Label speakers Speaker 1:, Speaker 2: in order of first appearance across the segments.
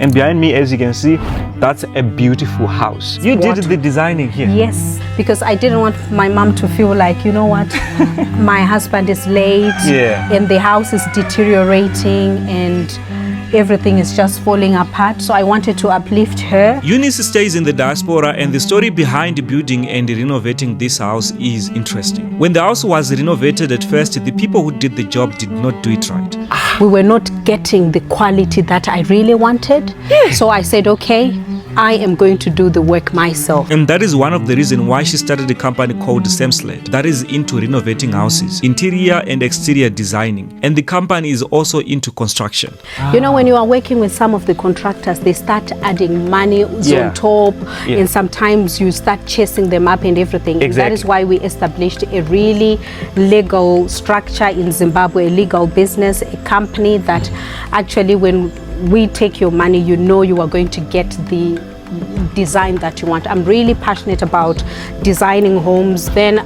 Speaker 1: And behind me, as you can see, that's a beautiful house. You did the designing here?
Speaker 2: Yes, because I didn't want my mom to feel like, you know what, my husband is late and the house is deteriorating and everything is just falling apart. So I wanted to uplift her.
Speaker 3: Eunice stays in the diaspora, and the story behind building and renovating this house is interesting. When the house was renovated at first, the people who did the job did not do it right.
Speaker 2: We were not getting the quality that I really wanted. So I said, okay, I am going to do the work myself.
Speaker 3: And that is one of the reasons why she started a company called Semsled that is into renovating houses, interior and exterior designing. And the company is also into construction.
Speaker 2: You know, when you are working with some of the contractors, they start adding money on top, and sometimes you start chasing them up and everything.
Speaker 1: Exactly.
Speaker 2: And that is why we established a really legal structure in Zimbabwe, a legal business, a company that actually when we take your money, you know you are going to get the design that you want. I'm really passionate about designing homes. Then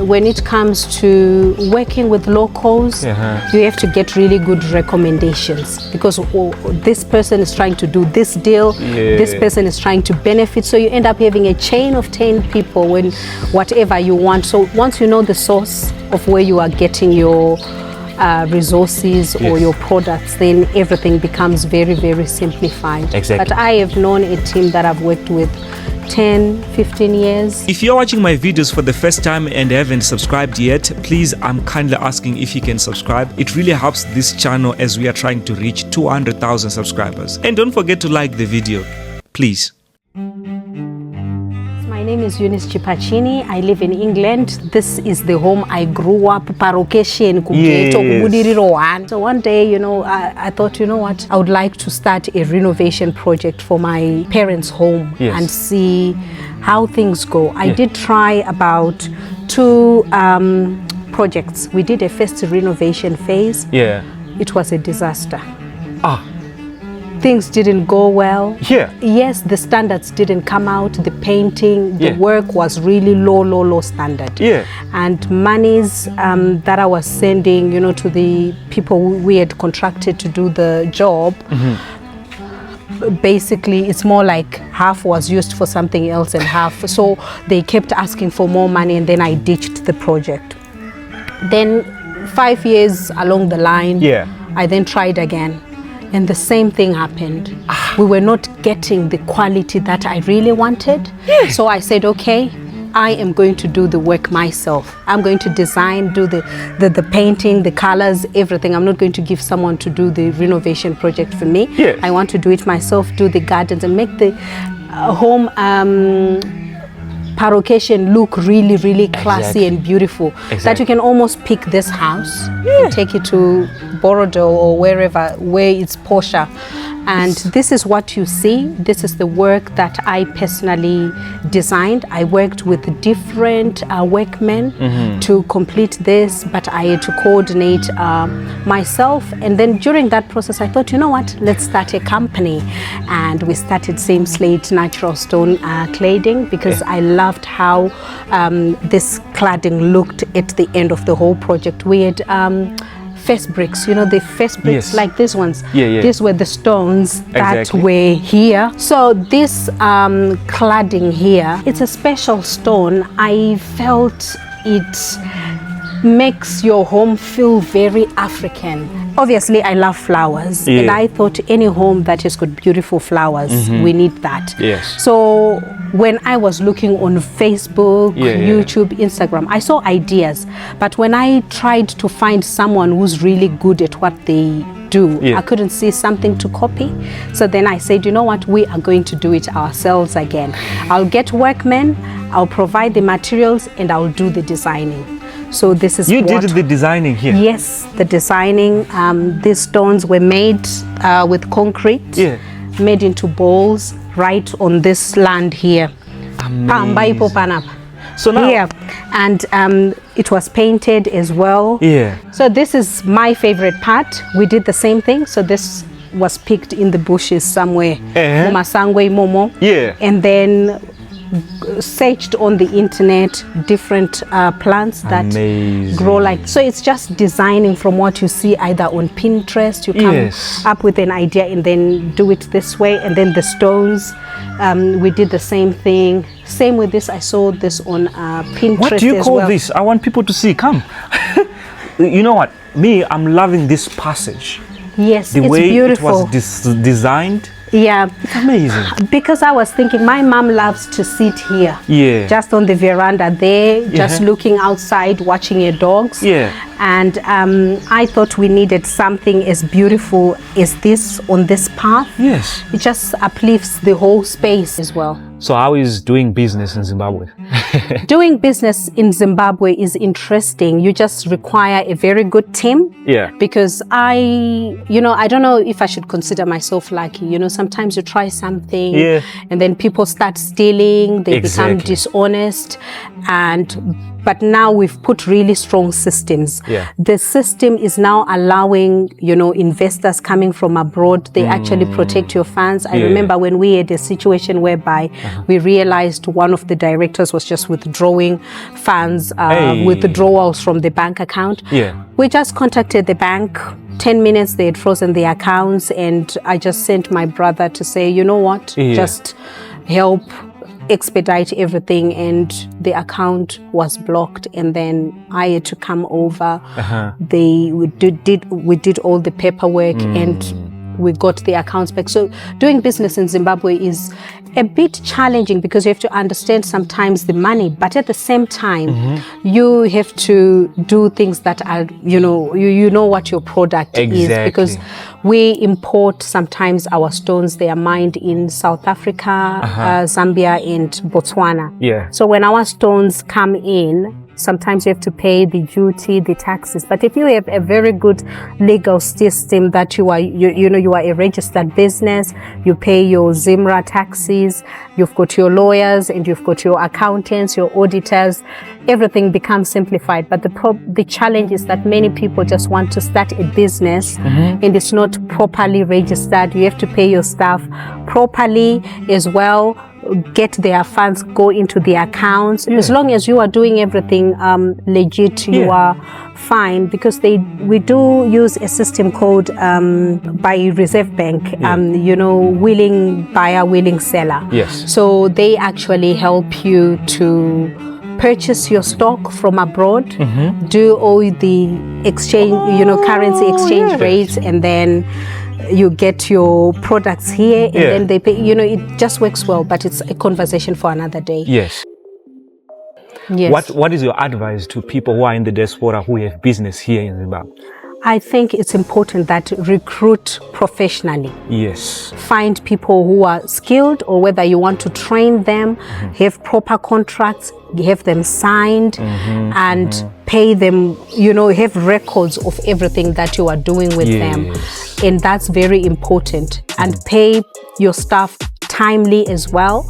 Speaker 2: when it comes to working with locals, you have to get really good recommendations, because this person is trying to do this deal, this person is trying to benefit, so you end up having a chain of 10 people when whatever you want. So once you know the source of where you are getting your resources or your products, then everything becomes very, very simplified. But I have known a team that I've worked with 10, 15 years.
Speaker 3: If you're watching my videos for the first time and haven't subscribed yet, please, I'm kindly asking if you can subscribe. It really helps this channel as we are trying to reach 200,000 subscribers. And don't forget to like the video, please.
Speaker 2: My name is Eunice Chipachini. I live in England. This is the home I grew up, Parocation. So one day, you know, I thought, you know what, I would like to start a renovation project for my parents' home and see how things go. I did try about 2 projects. We did a first renovation phase. It was a disaster. Things didn't go well. Yes, the standards didn't come out. The painting, the work was really low standard. And monies that I was sending, you know, to the people we had contracted to do the job, basically it's more like half was used for something else and half. So they kept asking for more money, and then I ditched the project. Then 5 years along the line, I then tried again. And the same thing happened. We were not getting the quality that I really wanted. So I said, okay, I am going to do the work myself. I'm going to design, do the painting, the colors, everything. I'm not going to give someone to do the renovation project for me. I want to do it myself, do the gardens and make the home Parocation look really, really classy and beautiful. That you can almost pick this house and take it to Borodale or wherever, where it's posher. And this is what you see. This is the work that I personally designed. I worked with different workmen to complete this, but I had to coordinate myself. And then during that process, I thought, you know what, let's start a company. And we started Same Slate Natural Stone Cladding, because I loved how this cladding looked at the end of the whole project. We had first bricks, you know, the first bricks like these ones. These were the stones that were here. So this cladding here, it's a special stone. I felt it makes your home feel very African. Obviously, I love flowers, and I thought any home that has got beautiful flowers, we need that. So when I was looking on Facebook, YouTube, Instagram, I saw ideas. But when I tried to find someone who's really good at what they do, I couldn't see something to copy. So then I said, you know what, we are going to do it ourselves again. I'll get workmen, I'll provide the materials, and I'll do the designing. So this is
Speaker 1: You did the designing here?
Speaker 2: Yes, the designing. These stones were made with concrete, made into balls right on this land here.
Speaker 1: So now,
Speaker 2: here, and it was painted as well. So this is my favorite part. We did the same thing. So this was picked in the bushes somewhere, Masangwe Momo, and then searched on the internet different plants that grow like, so it's just designing from what you see either on Pinterest. You come up with an idea and then do it this way. And then the stones, we did the same thing. Same with this. I saw this on Pinterest.
Speaker 1: What do you call this? I want people to see. Come. You know what? Me, I'm loving this passage.
Speaker 2: Yes,
Speaker 1: the
Speaker 2: it's
Speaker 1: way
Speaker 2: beautiful.
Speaker 1: It was designed.
Speaker 2: Yeah,
Speaker 1: it's amazing.
Speaker 2: Because I was thinking, my mom loves to sit here, just on the veranda there, just looking outside, watching her dogs. And I thought we needed something as beautiful as this on this path. It just uplifts the whole space as well.
Speaker 1: So how is doing business in Zimbabwe?
Speaker 2: Doing business in Zimbabwe is interesting. You just require a very good team. Because I don't know if I should consider myself lucky. Sometimes you try something and then people start stealing, they become dishonest. But now we've put really strong systems. The system is now allowing, investors coming from abroad, they actually protect your funds. I remember when we had a situation whereby we realized one of the directors was just withdrawing funds, withdrawals from the bank account. We just contacted the bank. 10 minutes, they had frozen the accounts, and I just sent my brother to say, you know what, just help expedite everything, and the account was blocked, and then I had to come over. We did all the paperwork and we got the accounts back. So doing business in Zimbabwe is a bit challenging because you have to understand sometimes the money, but at the same time you have to do things that are, you know what your product is, because we import sometimes our stones. They are mined in South Africa, Zambia and Botswana. So when our stones come in, sometimes you have to pay the duty, the taxes. But if you have a very good legal system that you are a registered business, you pay your ZIMRA taxes, you've got your lawyers and you've got your accountants, your auditors, everything becomes simplified. But the challenge is that many people just want to start a business and it's not properly registered. You have to pay your staff properly as well, get their funds, go into the accounts. As long as you are doing everything legit, you are fine, because we do use a system called by Reserve Bank, willing buyer, willing seller. So they actually help you to purchase your stock from abroad, do all the exchange, currency exchange rates, and then you get your products here, and then they pay. It just works well, but it's a conversation for another day.
Speaker 1: What is your advice to people who are in the diaspora who have business here in Zimbabwe?
Speaker 2: I think it's important that recruit professionally. Find people who are skilled, or whether you want to train them, have proper contracts, have them signed, and pay them, have records of everything that you are doing with them. And that's very important. And pay your staff timely as well,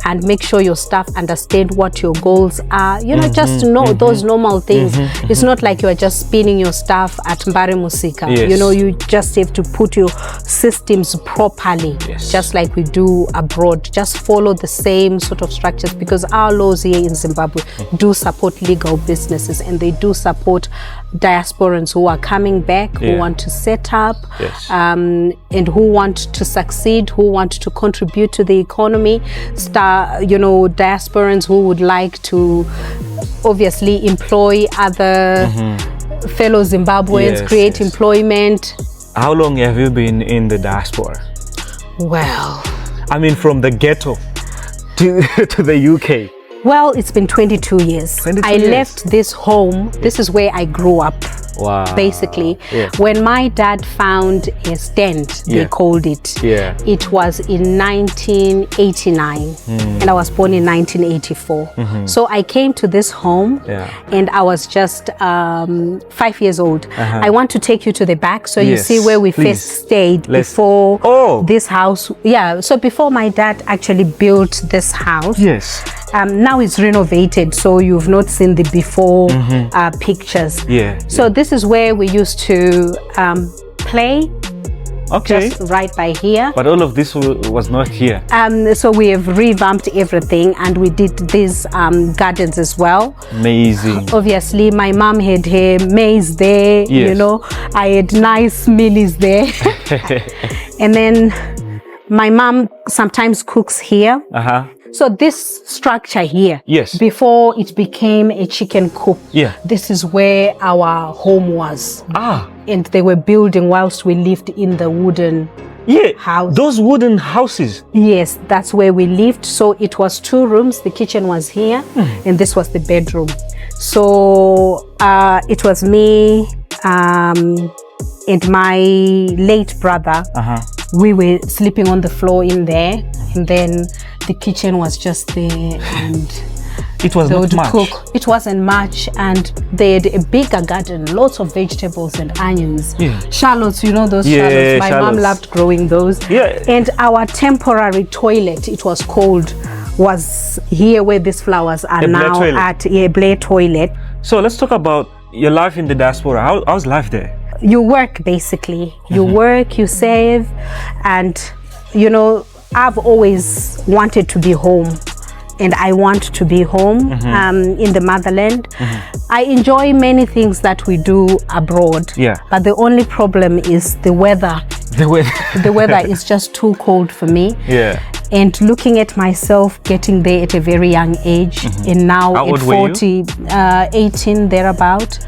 Speaker 2: and make sure your staff understand what your goals are. Just know those normal things. It's not like you are just spinning your staff at Mbare Musika. You just have to put your systems properly, just like we do abroad. Just follow the same sort of structures, because our laws here in Zimbabwe do support legal businesses, and they do support diasporans who are coming back, who want to set up, and who want to succeed, who want to contribute to the economy. Diasporans who would like to obviously employ other fellow Zimbabweans, create employment.
Speaker 1: How long have you been in the diaspora?
Speaker 2: Well,
Speaker 1: I mean, from the ghetto to the UK.
Speaker 2: Well, it's been 22 years. 22 years. Left this home. This is where I grew up.
Speaker 1: Wow.
Speaker 2: Basically, when my dad found a stand, they called it. It was in 1989, and I was born in 1984. So I came to this home, and I was just 5 years old. I want to take you to the back so you see where we first stayed before this house. So before my dad actually built this house. Now it's renovated, so you've not seen the before pictures. So this is where we used to play
Speaker 1: Okay.
Speaker 2: Just right by here.
Speaker 1: But all of this was not here.
Speaker 2: So we have revamped everything, and we did these gardens as well.
Speaker 1: Amazing.
Speaker 2: Obviously, my mom had her maize there.
Speaker 1: Yes.
Speaker 2: You know, I had nice mealies there. And then my mom sometimes cooks here. So this structure here,
Speaker 1: yes,
Speaker 2: before it became a chicken coop, this is where our home was. And they were building whilst we lived in the wooden house.
Speaker 1: Those wooden houses.
Speaker 2: Yes, that's where we lived. So it was 2 rooms. The kitchen was here, and this was the bedroom. So it was me and my late brother. We were sleeping on the floor in there, and then the kitchen was just there, and
Speaker 1: it was not much.
Speaker 2: Cook. It wasn't much, and they had a bigger garden, lots of vegetables and onions. Shallots, you know those shallots. My mom loved growing those. And our temporary toilet, it was called, was here where these flowers are now at Blair toilet.
Speaker 1: So let's talk about your life in the diaspora. How's life there?
Speaker 2: You work, basically. You work, you save, and you know, I've always wanted to be home, and I want to be home in the motherland. I enjoy many things that we do abroad, but the only problem is the weather. The weather is just too cold for me. And looking at myself getting there at a very young age, and now at 40, 18 thereabout,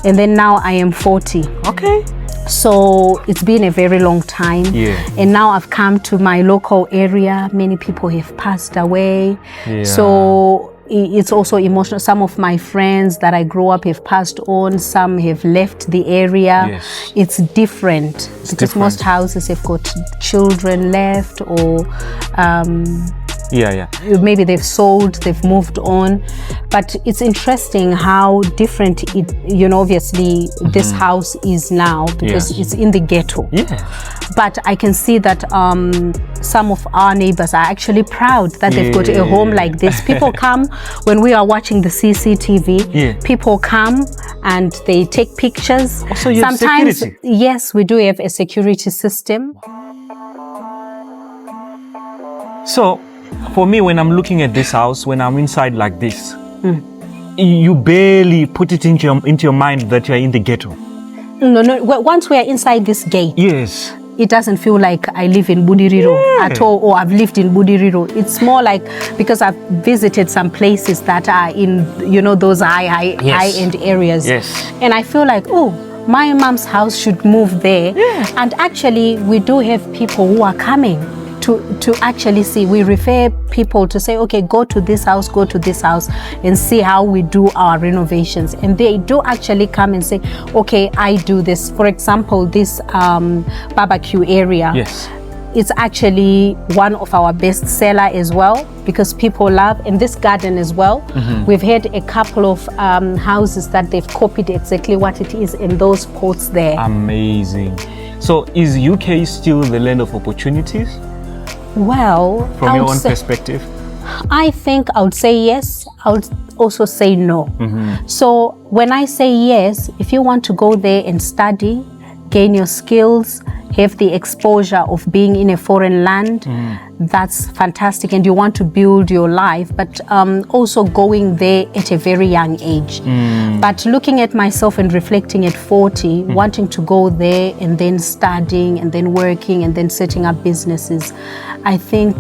Speaker 2: and then now I am 40.
Speaker 1: Okay.
Speaker 2: So it's been a very long time, and now I've come to my local area. Many people have passed away, so it's also emotional. Some of my friends that I grew up have passed on. Some have left the area. It's different because most houses have got children left, or maybe they've sold, they've moved on. But it's interesting how different it, you know, obviously this house is now, because it's in the ghetto. But I can see that some of our neighbors are actually proud that they've got a home like this. People come when we are watching the CCTV. People come and they take pictures.
Speaker 1: Also, you have security?
Speaker 2: Yes, we do have a security system.
Speaker 1: So, for me, when I'm looking at this house, when I'm inside like this, you barely put it into your mind that you're in the ghetto.
Speaker 2: No. Once we are inside this gate, it doesn't feel like I live in Budiriro at all, or I've lived in Budiriro. It's more like, because I've visited some places that are in, you know, those high-end areas. And I feel like, oh, my mom's house should move there. And actually, we do have people who are coming to actually see. We refer people to say, okay, go to this house, and see how we do our renovations. And they do actually come and say, okay, I do this. For example, this barbecue area. It's actually one of our best seller as well, because people love, and this garden as well. We've had a couple of houses that they've copied exactly what it is in those pots there.
Speaker 1: Amazing. So is UK still the land of opportunities?
Speaker 2: Well,
Speaker 1: from your own perspective,
Speaker 2: I think I would say yes. I would also say no. So when I say yes, if you want to go there and study, gain your skills, have the exposure of being in a foreign land, that's fantastic, and you want to build your life, but also going there at a very young age. But looking at myself and reflecting at 40, wanting to go there and then studying and then working and then setting up businesses, I think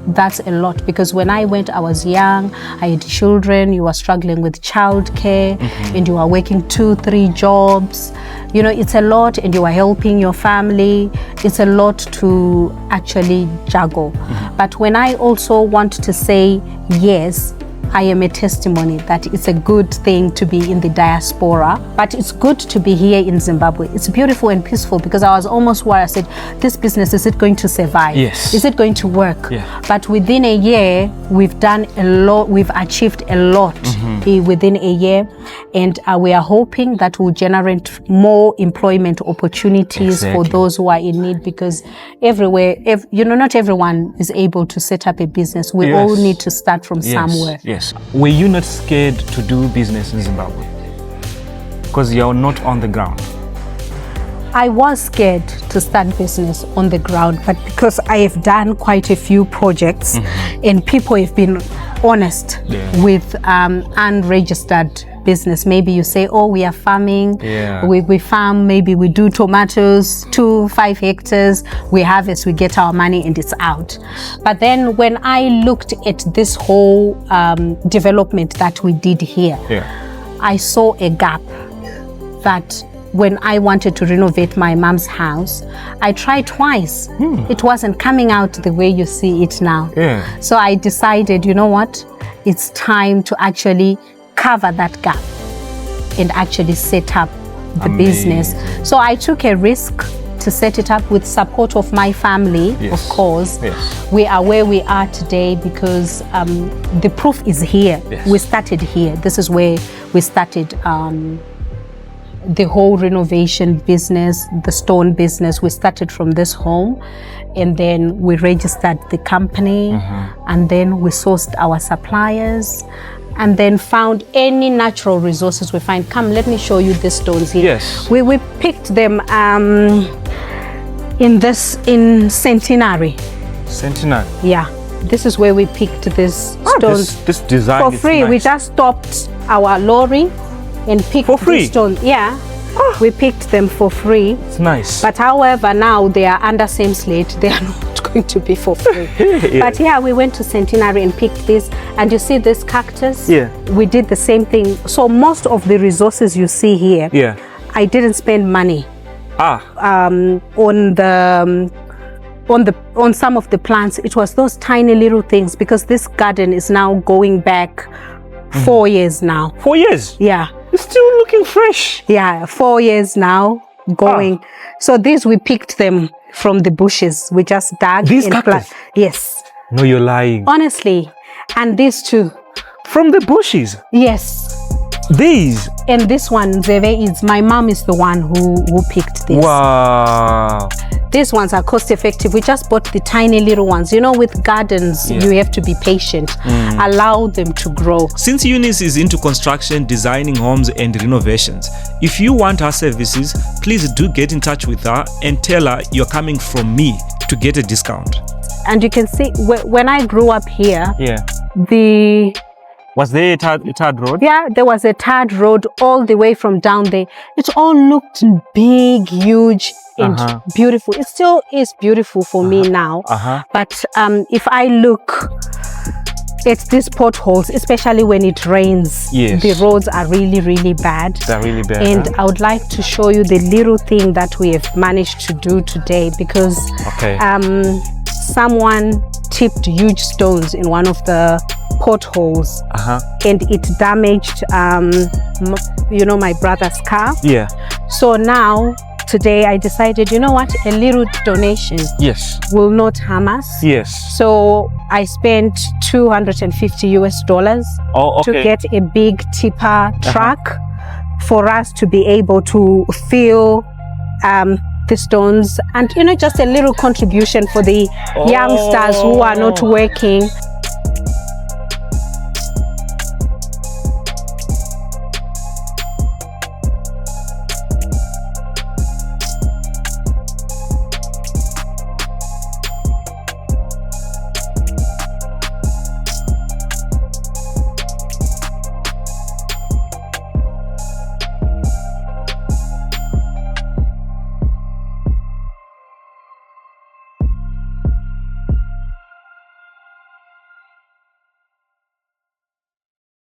Speaker 2: that's a lot, because when I went, I was young, I had children, you are struggling with childcare, and you are working 2-3 jobs. You know, it's a lot, and you are helping your family. It's a lot to actually juggle. But when I also want to say yes, I am a testimony that it's a good thing to be in the diaspora, but it's good to be here in Zimbabwe. It's beautiful and peaceful, because I was almost worried. I said, this business, is it going to survive? Is it going to work? But within a year, we've done a lot, we've achieved a lot within a year, and we are hoping that will generate more employment opportunities for those who are in need, because everywhere, you know, not everyone is able to set up a business. We all need to start from somewhere.
Speaker 1: Were you not scared to do business in Zimbabwe? Because you're not on the ground.
Speaker 2: I was scared to start business on the ground, but because I have done quite a few projects and people have been honest with unregistered business. Maybe you say, oh, we are farming, we farm, maybe we do tomatoes, 5 hectares, we harvest, we get our money and it's out. But then when I looked at this whole development that we did here, I saw a gap that when I wanted to renovate my mom's house, I tried twice. It wasn't coming out the way you see it now. So I decided, you know what? It's time to actually cover that gap and actually set up the business. So I took a risk to set it up with support of my family, of course. We are where we are today because the proof is here. We started here. This is where we started the whole renovation business, the stone business. We started from this home, and then we registered the company, and then we sourced our suppliers, and then found any natural resources we find. Come, let me show you the stones here. We picked them in Centenary. Yeah, this is where we picked this stones.
Speaker 1: This design
Speaker 2: for free.
Speaker 1: Nice.
Speaker 2: We just stopped our lorry and picked
Speaker 1: for free.
Speaker 2: These stones. We picked them for free.
Speaker 1: It's nice.
Speaker 2: But however, now they are under same slate. They are not going to be for free. But we went to Centenary and picked this. And you see this cactus? We did the same thing. So most of the resources you see here, I didn't spend money on some of the plants. It was those tiny little things, because this garden is now going back 4 years now.
Speaker 1: 4 years?
Speaker 2: Yeah.
Speaker 1: It's still looking fresh.
Speaker 2: Yeah, 4 years now going. So these we picked them from the bushes. We just dug.
Speaker 1: These cactus?
Speaker 2: Yes.
Speaker 1: No, you're lying.
Speaker 2: Honestly. And these too.
Speaker 1: From the bushes?
Speaker 2: Yes.
Speaker 1: These?
Speaker 2: And this one, Zeve, is my mom is the one who picked this.
Speaker 1: Wow.
Speaker 2: These ones are cost effective. We just bought the tiny little ones. You know, with gardens, you have to be patient. Allow them to grow.
Speaker 3: Since Eunice is into construction, designing homes and renovations, if you want her services, please do get in touch with her and tell her you're coming from me to get a discount.
Speaker 2: And you can see, when I grew up here,
Speaker 1: was there a tarred road?
Speaker 2: Yeah, there was a tarred road all the way from down there. It all looked big, huge, and beautiful. It still is beautiful for me now. But if I look at these potholes, especially when it rains, the roads are really, really bad.
Speaker 1: They're really bad.
Speaker 2: And I would like to show you the little thing that we have managed to do today, because someone tipped huge stones in one of the potholes and it damaged my brother's car. So now today I decided, you know what, a little donation will not harm us. So I spent $250 to get a big tipper truck for us to be able to fill the stones, and just a little contribution for the youngsters who are not working.